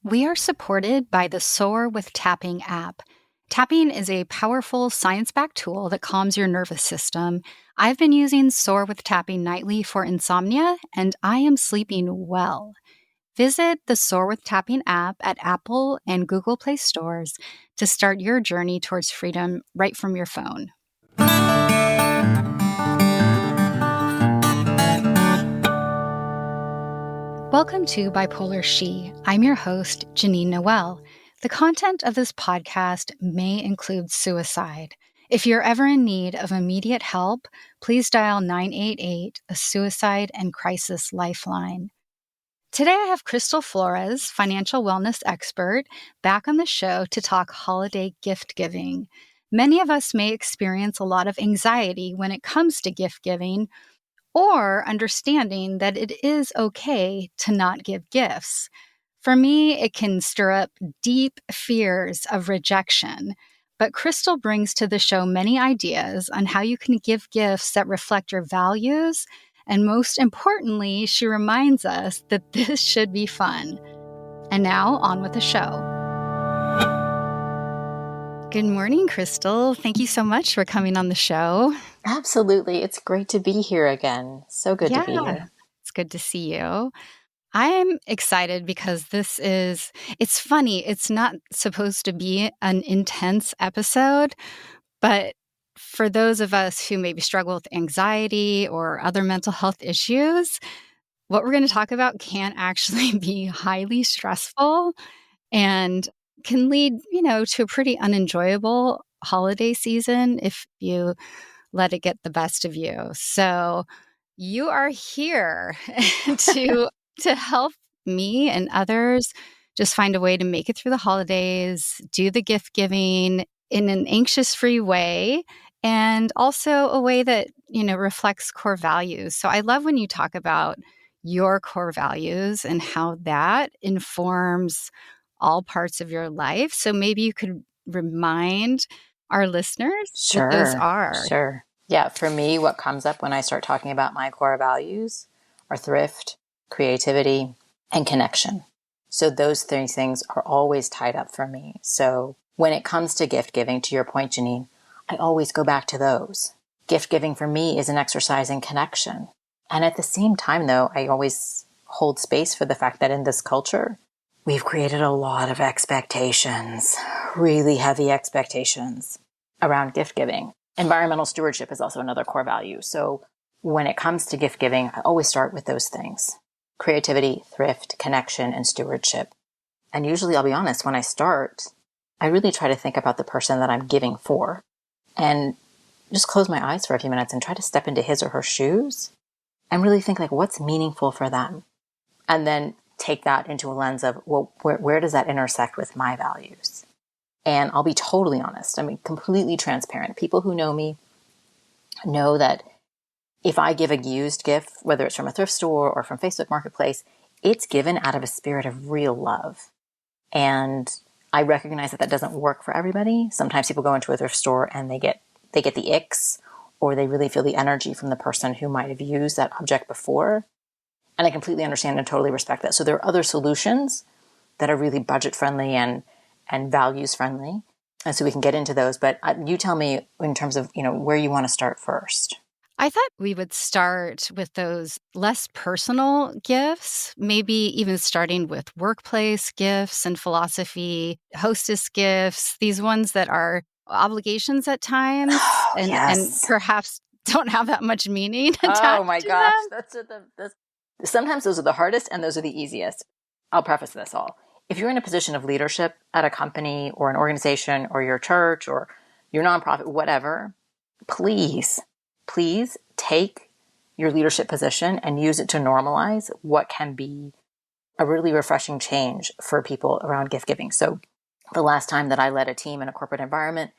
We are supported by the Soar with Tapping app. Tapping is a powerful science-backed tool that calms your nervous system. I've been using Soar with Tapping nightly for insomnia, and I am sleeping well. Visit the Soar with Tapping app at Apple and Google Play stores to start your journey towards freedom right from your phone. Welcome to Bipolar She. I'm your host, Janine Noel. The content of this podcast may include suicide. If you're ever in need of immediate help, please dial 988, a suicide and crisis lifeline. Today I have Crystal Flores, financial wellness expert, back on the show to talk holiday gift giving. Many of us may experience a lot of anxiety when it comes to gift giving, or understanding that it is okay to not give gifts. For me, it can stir up deep fears of rejection. But Crystal brings to the show many ideas on how you can give gifts that reflect your values. And most importantly, she reminds us that this should be fun. And now, on with the show. Good morning, Crystal. Thank you so much for coming on the show. Absolutely. It's great to be here again. So good to be here. It's good to see you. I'm excited because it's funny. It's not supposed to be an intense episode, but for those of us who maybe struggle with anxiety or other mental health issues, what we're going to talk about can actually be highly stressful and can lead, to a pretty unenjoyable holiday season if you let it get the best of you. So you are here to help me and others just find a way to make it through the holidays, do the gift giving in an anxious-free way, and also a way that, reflects core values. So I love when you talk about your core values and how that informs all parts of your life. So maybe you could remind our listeners what those are. Sure. Yeah, for me, what comes up when I start talking about my core values are thrift, creativity, and connection. So those three things are always tied up for me. So when it comes to gift giving, to your point, Janine, I always go back to those. Gift giving for me is an exercise in connection. And at the same time, though, I always hold space for the fact that in this culture, we've created a lot of expectations, really heavy expectations around gift giving. Environmental stewardship is also another core value. So when it comes to gift giving, I always start with those things: creativity, thrift, connection, and stewardship. And usually, I'll be honest, when I start, I really try to think about the person that I'm giving for and just close my eyes for a few minutes and try to step into his or her shoes and really think, like, what's meaningful for them? And then take that into a lens of, well, where does that intersect with my values? And I'll be totally honest. I mean, completely transparent. People who know me know that if I give a used gift, whether it's from a thrift store or from Facebook Marketplace, it's given out of a spirit of real love. And I recognize that doesn't work for everybody. Sometimes people go into a thrift store and they get the icks, or they really feel the energy from the person who might have used that object before. And I completely understand and totally respect that. So there are other solutions that are really budget friendly and values friendly. And so we can get into those. But you tell me in terms of, where you want to start first. I thought we would start with those less personal gifts, maybe even starting with workplace gifts and philosophy, hostess gifts, these ones that are obligations at times and perhaps don't have that much meaning attached Oh my gosh. them. Sometimes those are the hardest and those are the easiest. I'll preface this all. If you're in a position of leadership at a company or an organization or your church or your nonprofit, whatever, please take your leadership position and use it to normalize what can be a really refreshing change for people around gift giving. So the last time that I led a team in a corporate environment,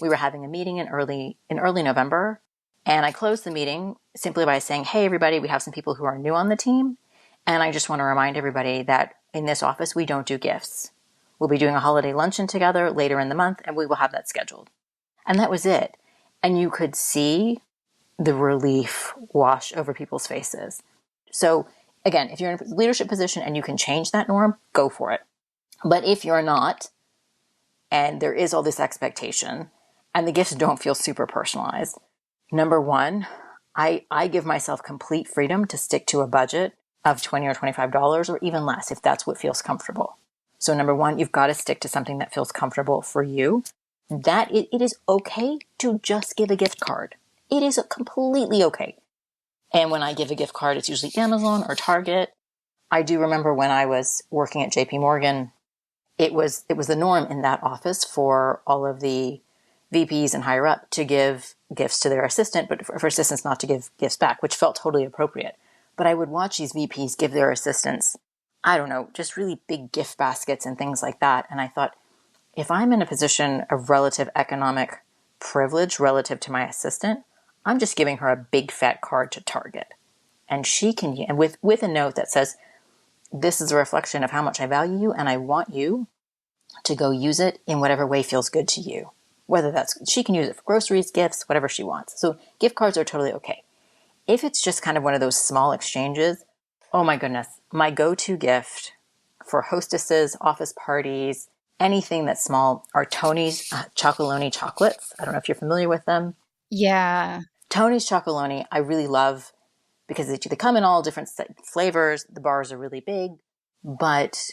we were having a meeting in early November, and I closed the meeting simply by saying, hey, everybody, we have some people who are new on the team, and I just want to remind everybody that in this office, we don't do gifts. We'll be doing a holiday luncheon together later in the month, and we will have that scheduled. And that was it. And you could see the relief wash over people's faces. So again, if you're in a leadership position and you can change that norm, go for it. But if you're not, and there is all this expectation, and the gifts don't feel super personalized, number one, I give myself complete freedom to stick to a budget of $20 or $25 or even less if that's what feels comfortable. So number one, you've got to stick to something that feels comfortable for you. That it is okay to just give a gift card. It is completely okay. And when I give a gift card, it's usually Amazon or Target. I do remember when I was working at JP Morgan, it was the norm in that office for all of the VPs and higher up to give gifts to their assistant, but for assistants not to give gifts back, which felt totally appropriate. But I would watch these VPs give their assistants, I don't know, just really big gift baskets and things like that. And I thought, if I'm in a position of relative economic privilege relative to my assistant, I'm just giving her a big fat card to Target. And she can, and with a note that says, this is a reflection of how much I value you, and I want you to go use it in whatever way feels good to you. Whether that's, she can use it for groceries, gifts, whatever she wants. So gift cards are totally okay. If it's just kind of one of those small exchanges, oh my goodness, my go-to gift for hostesses, office parties, anything that's small are Tony's Chocolonely chocolates. I don't know if you're familiar with them. Yeah. Tony's Chocolonely, I really love because they come in all different flavors. The bars are really big, but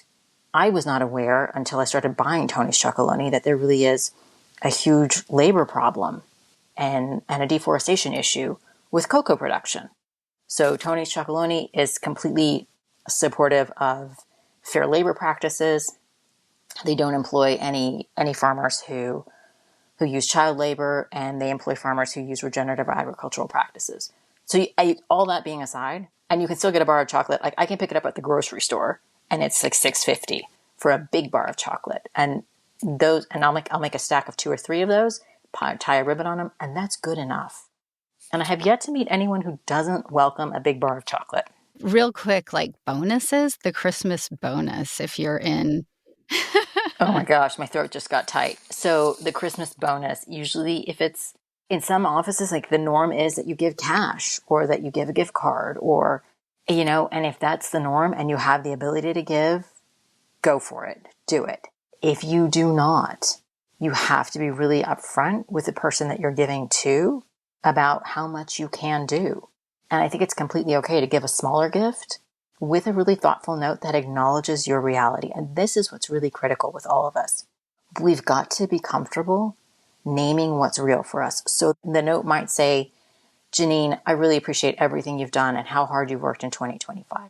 I was not aware until I started buying Tony's Chocolonely that there really is a huge labor problem and a deforestation issue with cocoa production. So Tony's Chocolonely is completely supportive of fair labor practices. They don't employ any farmers who use child labor, and they employ farmers who use regenerative agricultural practices. So all that being aside, and you can still get a bar of chocolate. Like I can pick it up at the grocery store, and it's like $6.50 for a big bar of chocolate. And those, and I'll make a stack of 2 or 3 of those, tie a ribbon on them, and that's good enough. And I have yet to meet anyone who doesn't welcome a big bar of chocolate. Real quick, like bonuses, the Christmas bonus, if you're in. Oh my gosh, my throat just got tight. So the Christmas bonus, usually if it's in some offices, like the norm is that you give cash or that you give a gift card or, and if that's the norm and you have the ability to give, go for it. Do it. If you do not, you have to be really upfront with the person that you're giving to about how much you can do. And I think it's completely okay to give a smaller gift with a really thoughtful note that acknowledges your reality. And this is what's really critical with all of us. We've got to be comfortable naming what's real for us. So the note might say, Janine, I really appreciate everything you've done and how hard you worked in 2025.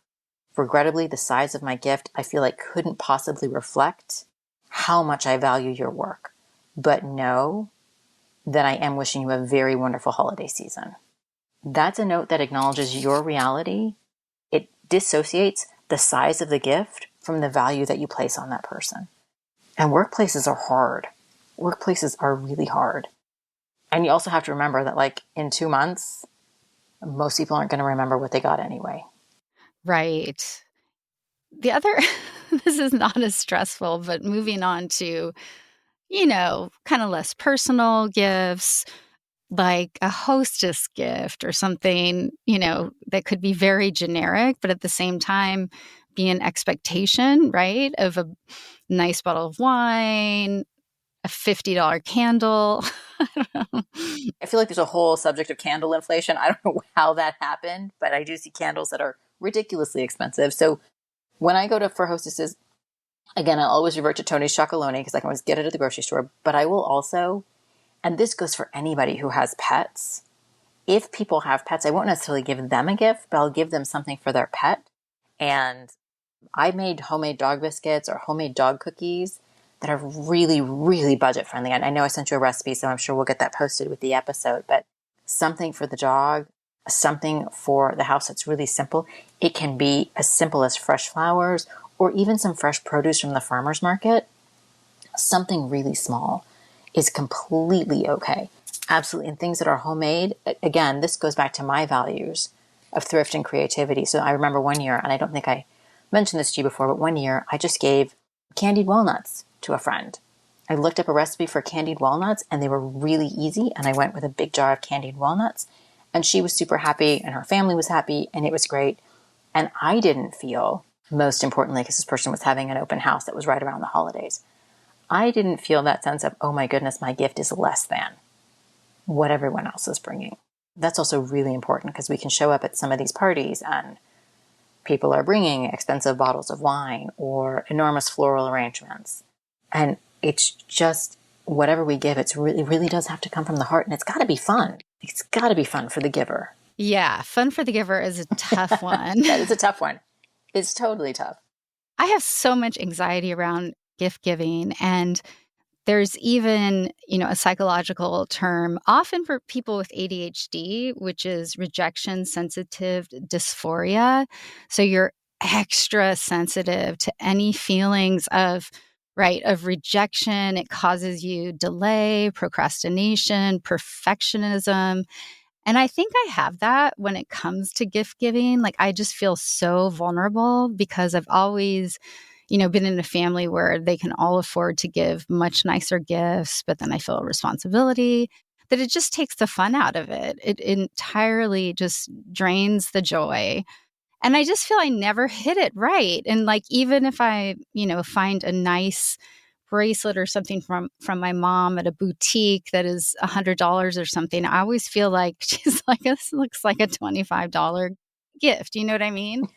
Regrettably, the size of my gift, I feel like couldn't possibly reflect how much I value your work. But know that I am wishing you a very wonderful holiday season. That's a note that acknowledges your reality. It dissociates the size of the gift from the value that you place on that person. And workplaces are hard. Workplaces are really hard. And you also have to remember that like in 2 months, most people aren't going to remember what they got anyway. Right. The other, this is not as stressful, but moving on to, kind of less personal gifts, like a hostess gift or something, that could be very generic, but at the same time be an expectation, right? Of a nice bottle of wine, a $50 candle. I don't know. I feel like there's a whole subject of candle inflation. I don't know how that happened, but I do see candles that are ridiculously expensive. So when I go for hostesses, again, I'll always revert to Tony's Chocolonely because I can always get it at the grocery store. But I will also, and this goes for anybody who has pets, if people have pets, I won't necessarily give them a gift, but I'll give them something for their pet. And I made homemade dog biscuits or homemade dog cookies that are really, really budget friendly. And I know I sent you a recipe, so I'm sure we'll get that posted with the episode, but something for the dog, something for the house that's really simple. It can be as simple as fresh flowers or even some fresh produce from the farmer's market. Something really small is completely okay. Absolutely. And things that are homemade, again, this goes back to my values of thrift and creativity. So I remember one year, and I don't think I mentioned this to you before, but one year I just gave candied walnuts to a friend. I looked up a recipe for candied walnuts and they were really easy. And I went with a big jar of candied walnuts and she was super happy and her family was happy and it was great. And I didn't feel most importantly, because this person was having an open house that was right around the holidays, I didn't feel that sense of, oh my goodness, my gift is less than what everyone else is bringing. That's also really important because we can show up at some of these parties and people are bringing expensive bottles of wine or enormous floral arrangements. And it's just whatever we give, it really does have to come from the heart, and it's got to be fun. It's got to be fun for the giver. Yeah, fun for the giver is a tough one. That is a tough one. It's totally tough. I have so much anxiety around gift giving, and there's even, a psychological term often for people with ADHD, which is rejection sensitive dysphoria. So you're extra sensitive to any feelings of rejection. It causes you delay, procrastination, perfectionism. And I think I have that when it comes to gift giving. Like, I just feel so vulnerable because I've always, been in a family where they can all afford to give much nicer gifts, but then I feel a responsibility that it just takes the fun out of it. It entirely just drains the joy. And I just feel I never hit it right. And like, even if I, find a nice bracelet or something from my mom at a boutique that is $100 or something, I always feel like she's like, this looks like a $25 gift. You know what I mean?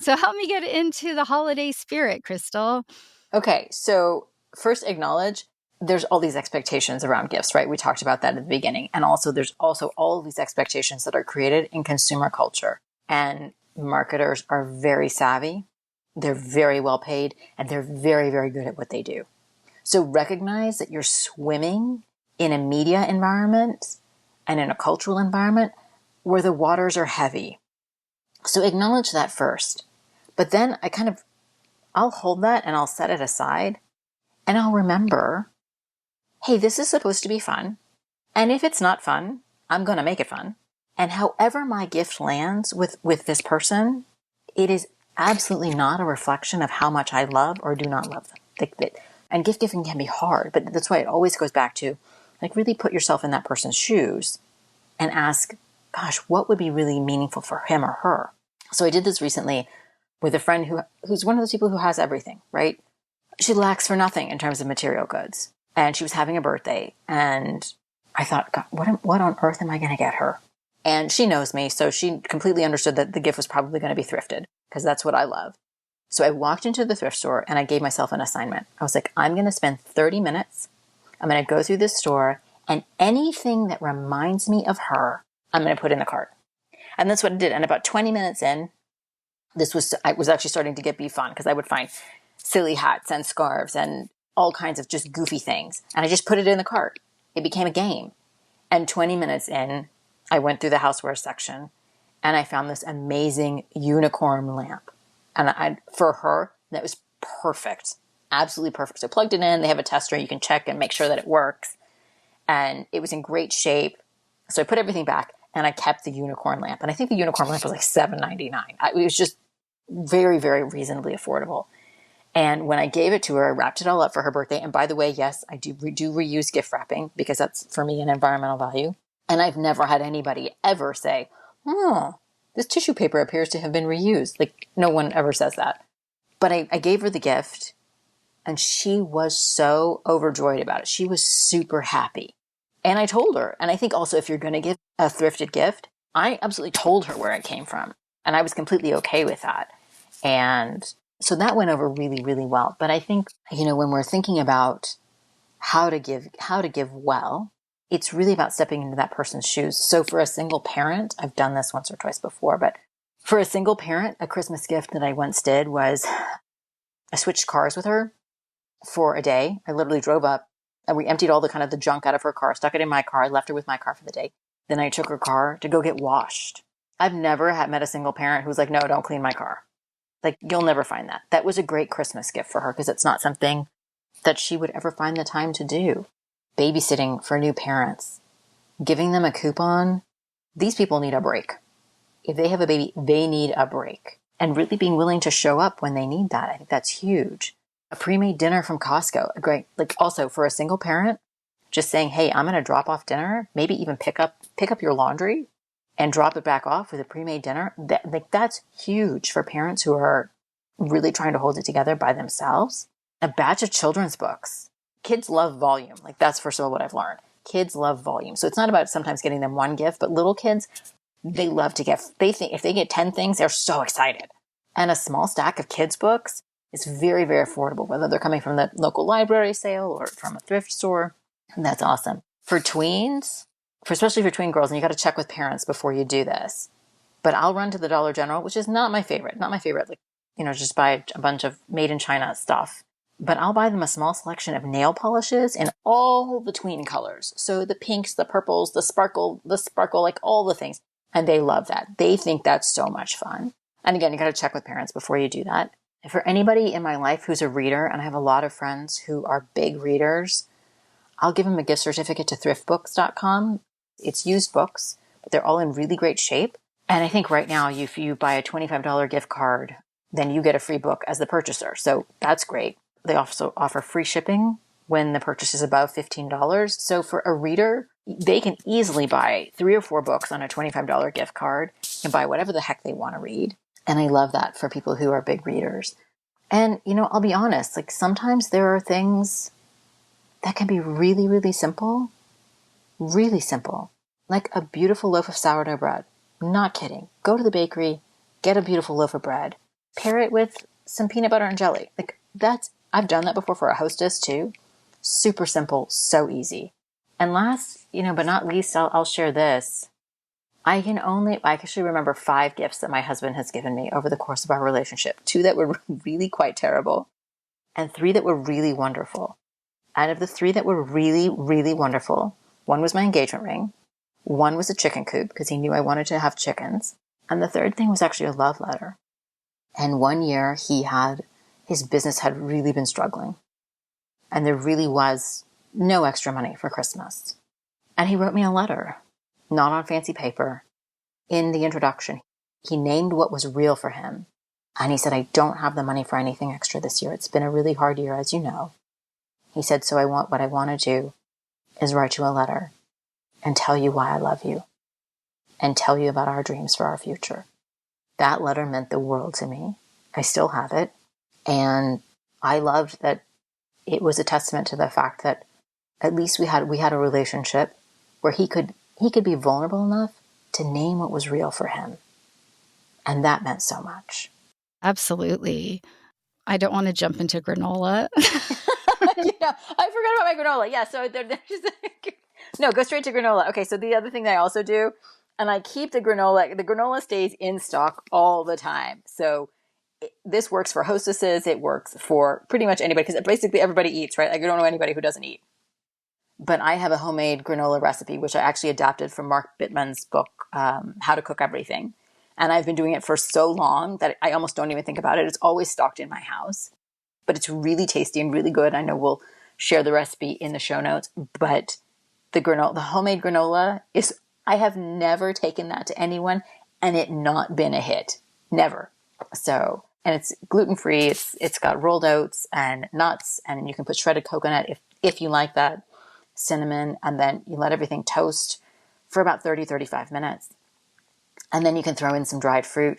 So help me get into the holiday spirit, Crystal. Okay, so first acknowledge there's all these expectations around gifts, right? We talked about that at the beginning. And also there's also all of these expectations that are created in consumer culture. And marketers are very savvy. They're very well paid, and they're very, very good at what they do. So recognize that you're swimming in a media environment and in a cultural environment where the waters are heavy. So acknowledge that first. But then I'll hold that and I'll set it aside and I'll remember, hey, this is supposed to be fun. And if it's not fun, I'm going to make it fun. And however my gift lands with this person, it is absolutely not a reflection of how much I love or do not love them. And gift giving can be hard, but that's why it always goes back to, like, really put yourself in that person's shoes and ask, gosh, what would be really meaningful for him or her? So I did this recently with a friend who's one of those people who has everything, right? She lacks for nothing in terms of material goods. And she was having a birthday. And I thought, God, what on earth am I going to get her? And she knows me, so she completely understood that the gift was probably going to be thrifted, because that's what I love. So I walked into the thrift store and I gave myself an assignment. I was like, I'm going to spend 30 minutes. I'm going to go through this store, and anything that reminds me of her, I'm going to put in the cart. And that's what I did. And about 20 minutes in, I was actually starting to be fun, because I would find silly hats and scarves and all kinds of just goofy things. And I just put it in the cart. It became a game. And 20 minutes in, I went through the houseware section and I found this amazing unicorn lamp. And for her, that was perfect. Absolutely perfect. So I plugged it in. They have a tester. You can check and make sure that it works. And it was in great shape. So I put everything back and I kept the unicorn lamp. And I think the unicorn lamp was like $7.99. It was just very, very reasonably affordable. And when I gave it to her, I wrapped it all up for her birthday. And by the way, yes, I do reuse gift wrapping, because that's, for me, an environmental value. And I've never had anybody ever say, oh, this tissue paper appears to have been reused. Like, no one ever says that. But I gave her the gift, and she was so overjoyed about it. She was super happy. And I told her, and I think also if you're going to give a thrifted gift, I absolutely told her where it came from. And I was completely okay with that. And so that went over really, really well. But I think, when we're thinking about how to give well, it's really about stepping into that person's shoes. So for a single parent, I've done this once or twice before, but for a single parent, a Christmas gift that I once did was I switched cars with her for a day. I literally drove up and we emptied all the junk out of her car, stuck it in my car, left her with my car for the day. Then I took her car to go get washed. I've never met a single parent who's like, no, don't clean my car. Like, you'll never find that. That was a great Christmas gift for her, because it's not something that she would ever find the time to do. Babysitting for new parents, giving them a coupon. These people need a break. If they have a baby, they need a break. And really being willing to show up when they need that. I think that's huge. A pre-made dinner from Costco. Great. Like, also for a single parent, just saying, hey, I'm going to drop off dinner, maybe even pick up your laundry and drop it back off with a pre-made dinner. That's huge for parents who are really trying to hold it together by themselves. A batch of children's books. Kids love volume. Like that's first of all what I've learned. Kids love volume. So it's not about sometimes getting them one gift, but little kids, they love to get, they think if they get 10 things, they're so excited. And a small stack of kids' books is very, very affordable, whether they're coming from the local library sale or from a thrift store. And that's awesome. For tweens, especially for tween girls, and you got to check with parents before you do this. But I'll run to the Dollar General, which is not my favorite. Like, just buy a bunch of made in China stuff. But I'll buy them a small selection of nail polishes in all the tween colors. So the pinks, the purples, the sparkle, like all the things. And they love that. They think that's so much fun. And again, you got to check with parents before you do that. For anybody in my life who's a reader, and I have a lot of friends who are big readers, I'll give them a gift certificate to thriftbooks.com. It's used books, but they're all in really great shape. And I think right now, if you buy a $25 gift card, then you get a free book as the purchaser. So that's great. They also offer free shipping when the purchase is above $15. So for a reader, they can easily buy 3 or 4 books on a $25 gift card and buy whatever the heck they want to read. And I love that for people who are big readers. And, I'll be honest, like sometimes there are things that can be really, really simple, like a beautiful loaf of sourdough bread. Not kidding. Go to the bakery, get a beautiful loaf of bread, pair it with some peanut butter and jelly. Like I've done that before for a hostess too. Super simple, so easy. And last, but not least, I'll share this. I can actually remember 5 gifts that my husband has given me over the course of our relationship. 2 that were really quite terrible and 3 that were really wonderful. Out of the 3 that were really, really wonderful, 1 was my engagement ring. 1 was a chicken coop because he knew I wanted to have chickens. And the 3rd thing was actually a love letter. And one year his business had really been struggling. And there really was no extra money for Christmas. And he wrote me a letter, not on fancy paper. In the introduction, he named what was real for him. And he said, I don't have the money for anything extra this year. It's been a really hard year, as you know. He said, so what I want to do is write you a letter and tell you why I love you and tell you about our dreams for our future. That letter meant the world to me. I still have it. And I loved that it was a testament to the fact that at least we had a relationship where he could be vulnerable enough to name what was real for him. And that meant so much. Absolutely. I don't want to jump into granola. I forgot about my granola. Yeah, so no, go straight to granola. Okay, so the other thing that I also do, and I keep the granola stays in stock all the time. So this works for hostesses. It works for pretty much anybody because basically everybody eats, right? Like I don't know anybody who doesn't eat. But I have a homemade granola recipe, which I actually adapted from Mark Bittman's book, How to Cook Everything. And I've been doing it for so long that I almost don't even think about it. It's always stocked in my house. But it's really tasty and really good. I know we'll share the recipe in the show notes. But the homemade granola I have never taken that to anyone and it not been a hit. Never. So, and it's gluten-free. It's got rolled oats and nuts, and you can put shredded coconut if you like that, cinnamon, and then you let everything toast for about 30-35 minutes. And then you can throw in some dried fruit.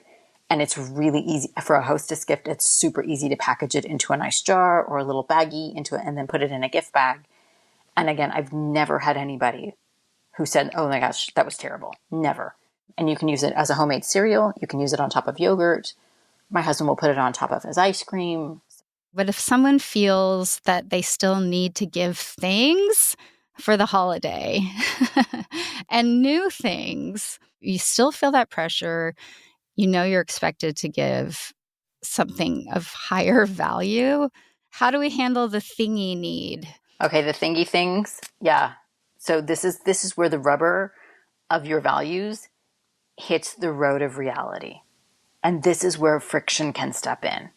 And it's really easy for a hostess gift. It's super easy to package it into a nice jar or a little baggie and then put it in a gift bag. And again, I've never had anybody who said, oh my gosh, that was terrible. Never. And you can use it as a homemade cereal. You can use it on top of yogurt. My husband will put it on top of his ice cream. But if someone feels that they still need to give things for the holiday and new things, you still feel that pressure. You're expected to give something of higher value. How do we handle the thingy need? Okay, the thingy things. Yeah. So this is where the rubber of your values hits the road of reality. And this is where friction can step in.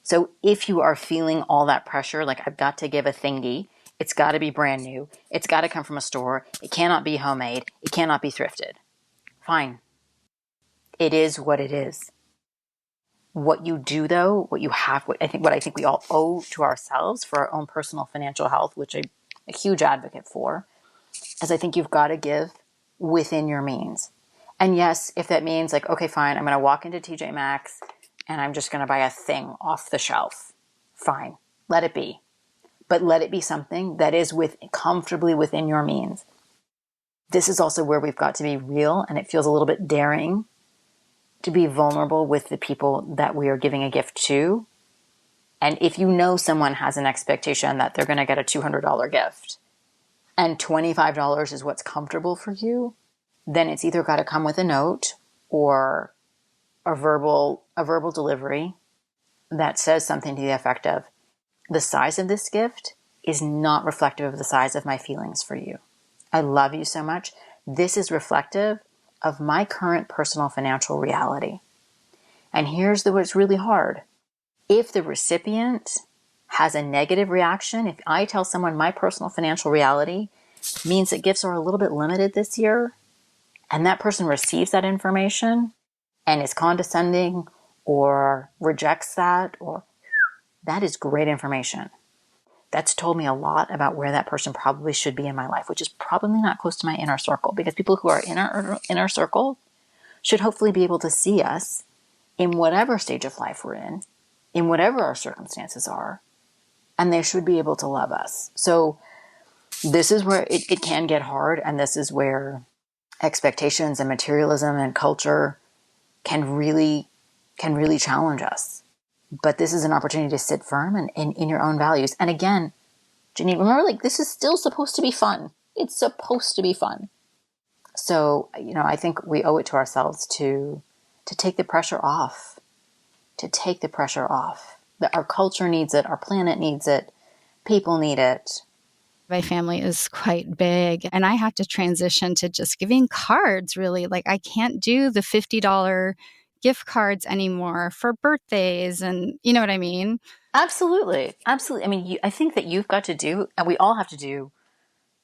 So if you are feeling all that pressure, like I've got to give a thingy, it's got to be brand new. It's got to come from a store. It cannot be homemade. It cannot be thrifted. Fine. It is what it is. What you do though, what I think we all owe to ourselves for our own personal financial health, which I'm a huge advocate for, is I think you've got to give within your means. And yes, if that means like, okay, fine, I'm going to walk into TJ Maxx and I'm just going to buy a thing off the shelf. Fine, let it be. But let it be something that is comfortably within your means. This is also where we've got to be real, and it feels a little bit daring to be vulnerable with the people that we are giving a gift to. And if you know someone has an expectation that they're going to get a $200 gift and $25 is what's comfortable for you, then it's either got to come with a note or a verbal delivery that says something to the effect of, the size of this gift is not reflective of the size of my feelings for you. I love you so much. This is reflective of my current personal financial reality. And here's what's really hard. If the recipient has a negative reaction, if I tell someone my personal financial reality means that gifts are a little bit limited this year, and that person receives that information and is condescending or rejects that, or that is great information. That's told me a lot about where that person probably should be in my life, which is probably not close to my inner circle, because people who are in our inner circle should hopefully be able to see us in whatever stage of life we're in whatever our circumstances are, and they should be able to love us. So this is where it can get hard, and this is where expectations and materialism and culture can really challenge us. But this is an opportunity to sit firm and in your own values. And again, Janine, remember, like, this is still supposed to be fun. It's supposed to be fun. So, I think we owe it to ourselves to take the pressure off. To take the pressure off. Our culture needs it. Our planet needs it. People need it. My family is quite big, and I have to transition to just giving cards, really. Like, I can't do the $50 gift cards anymore for birthdays, and you know what I mean? Absolutely. Absolutely. I mean, I think that you've got to do, and we all have to do,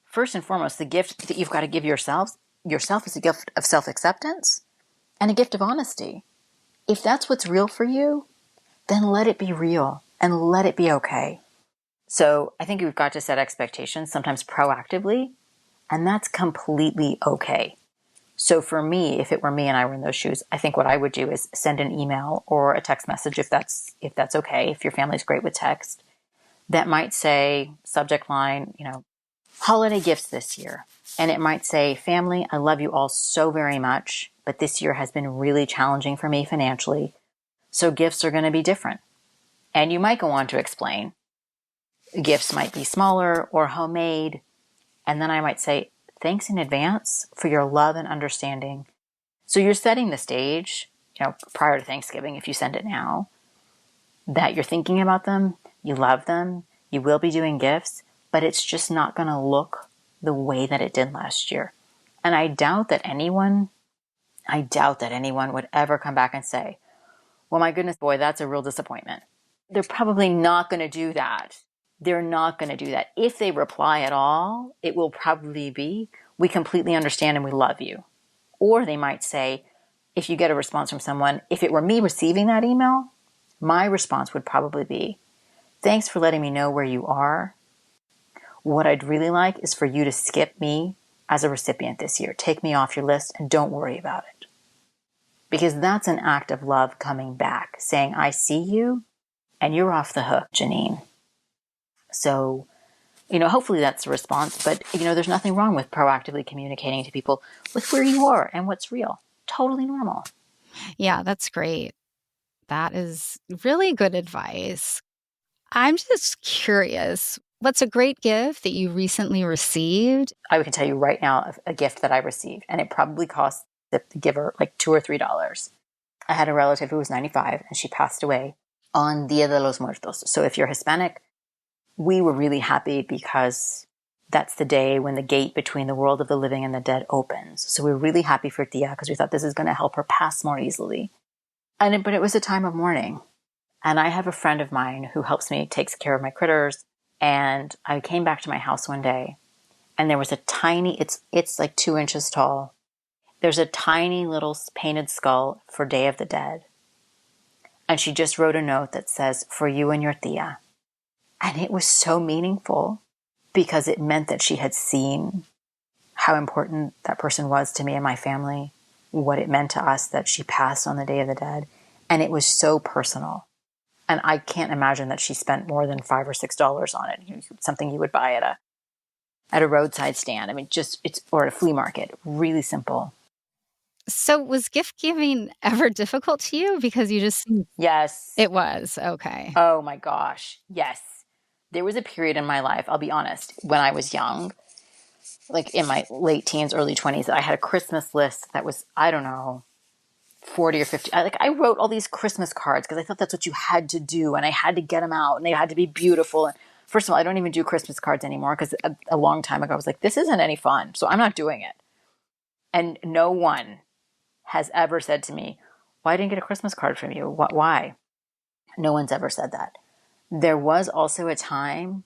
first and foremost, the gift that you've got to give yourself is a gift of self-acceptance and a gift of honesty. If that's what's real for you, then let it be real and let it be okay. So I think we've got to set expectations, sometimes proactively, and that's completely okay. So for me, if it were me and I were in those shoes, I think what I would do is send an email or a text message if that's okay, if your family's great with text, that might say, subject line, holiday gifts this year. And it might say, family, I love you all so very much, but this year has been really challenging for me financially. So gifts are going to be different. And you might go on to explain, gifts might be smaller or homemade. And then I might say, thanks in advance for your love and understanding. So you're setting the stage, prior to Thanksgiving, if you send it now, that you're thinking about them, you love them, you will be doing gifts, but it's just not going to look the way that it did last year. And I doubt that anyone would ever come back and say, well, my goodness, boy, that's a real disappointment. They're probably not going to do that. They're not going to do that. If they reply at all, it will probably be, we completely understand and we love you. Or they might say, if you get a response from someone, if it were me receiving that email, my response would probably be, thanks for letting me know where you are. What I'd really like is for you to skip me as a recipient this year. Take me off your list and don't worry about it. Because that's an act of love coming back, saying, I see you and you're off the hook, Janine. So, hopefully that's a response, but, there's nothing wrong with proactively communicating to people with where you are and what's real. Totally normal. Yeah, that's great. That is really good advice. I'm just curious, what's a great gift that you recently received? I can tell you right now a gift that I received, and it probably cost the giver like $2 or $3. I had a relative who was 95, and she passed away on Dia de los Muertos. So if you're Hispanic, we were really happy because that's the day when the gate between the world of the living and the dead opens. So we were really happy for Tia because we thought this is going to help her pass more easily. But it was a time of mourning. And I have a friend of mine who helps me, takes care of my critters. And I came back to my house one day and there was a tiny, it's like 2 inches tall. There's a tiny little painted skull for Day of the Dead. And she just wrote a note that says, for you and your Tia. And it was so meaningful because it meant that she had seen how important that person was to me and my family, what it meant to us that she passed on the Day of the Dead. And it was so personal. And I can't imagine that she spent more than $5 or $6 on it. Something you would buy at a roadside stand. I mean, or at a flea market. Really simple. So was gift giving ever difficult to you? Because you just... Yes. It was. Okay. Oh my gosh. Yes. There was a period in my life, I'll be honest, when I was young, like in my late teens, early 20s, that I had a Christmas list that was, I don't know, 40 or 50. I wrote all these Christmas cards because I thought that's what you had to do, and I had to get them out, and they had to be beautiful. And first of all, I don't even do Christmas cards anymore because a long time ago I was like, this isn't any fun, so I'm not doing it. And no one has ever said to me, why didn't I get a Christmas card from you? Why? No one's ever said that. There was also a time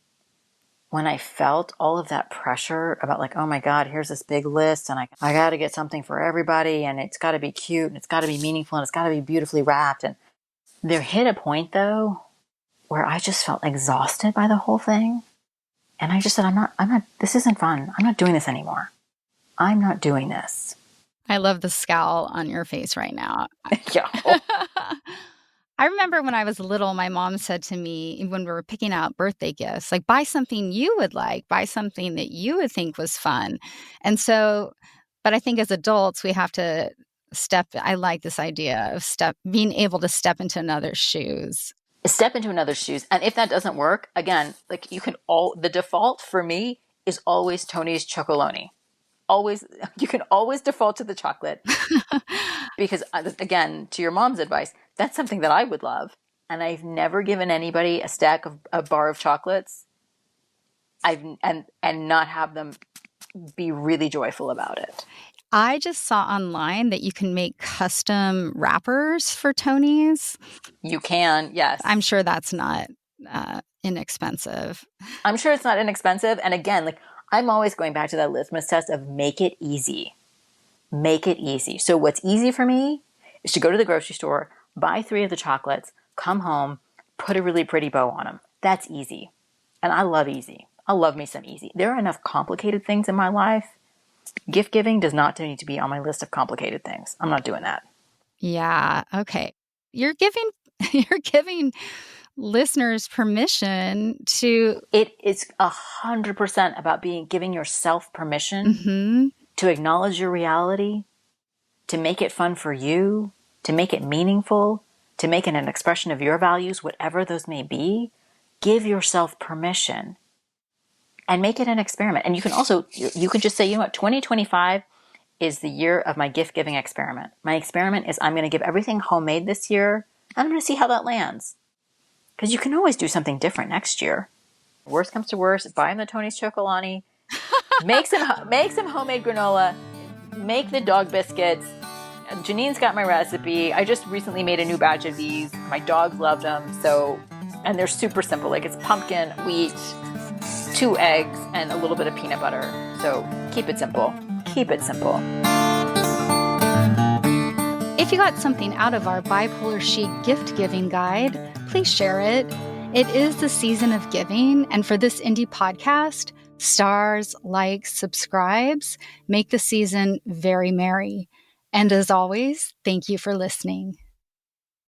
when I felt all of that pressure about like, oh my God, here's this big list and I got to get something for everybody and it's got to be cute and it's got to be meaningful and it's got to be beautifully wrapped. And there hit a point though where I just felt exhausted by the whole thing. And I just said, I'm not, this isn't fun. I'm not doing this anymore. I'm not doing this. I love the scowl on your face right now. Yeah. I remember when I was little, my mom said to me when we were picking out birthday gifts, like, buy something you would like, buy something that you would think was fun. And so, but I think as adults, we have to I like this idea of being able to step into another's shoes. Step into another's shoes. And if that doesn't work, again, like the default for me is always Tony's Chocolonely. Always, you can always default to the chocolate because again, to your mom's advice, that's something that I would love. And I've never given anybody a bar of chocolates. And not have them be really joyful about it. I just saw online that you can make custom wrappers for Tony's. You can, yes. I'm sure that's not inexpensive. I'm sure it's not inexpensive. And again, like I'm always going back to that litmus test of make it easy. Make it easy. So what's easy for me is to go to the grocery store, buy 3 of the chocolates, come home, put a really pretty bow on them. That's easy. And I love easy. I love me some easy. There are enough complicated things in my life. Gift giving does not need to be on my list of complicated things. I'm not doing that. Yeah. Okay. You're giving listeners permission to... It is 100% about giving yourself permission to acknowledge your reality, to make it fun for you, to make it meaningful, to make it an expression of your values, whatever those may be. Give yourself permission and make it an experiment. And you can just say, you know what, 2025 is the year of my gift giving experiment. My experiment is I'm going to give everything homemade this year, and I'm going to see how that lands. Because you can always do something different next year. Worst comes to worst, buy them the Tony's Chocolonely, make some homemade granola, make the dog biscuits. Janine's got my recipe. I just recently made a new batch of these. My dogs loved them. And they're super simple. Like it's pumpkin, wheat, 2 eggs, and a little bit of peanut butter. So keep it simple. Keep it simple. If you got something out of our bipolar chic gift giving guide, please share it. It is the season of giving, and for this indie podcast, stars, likes, subscribes make the season very merry. And as always, thank you for listening.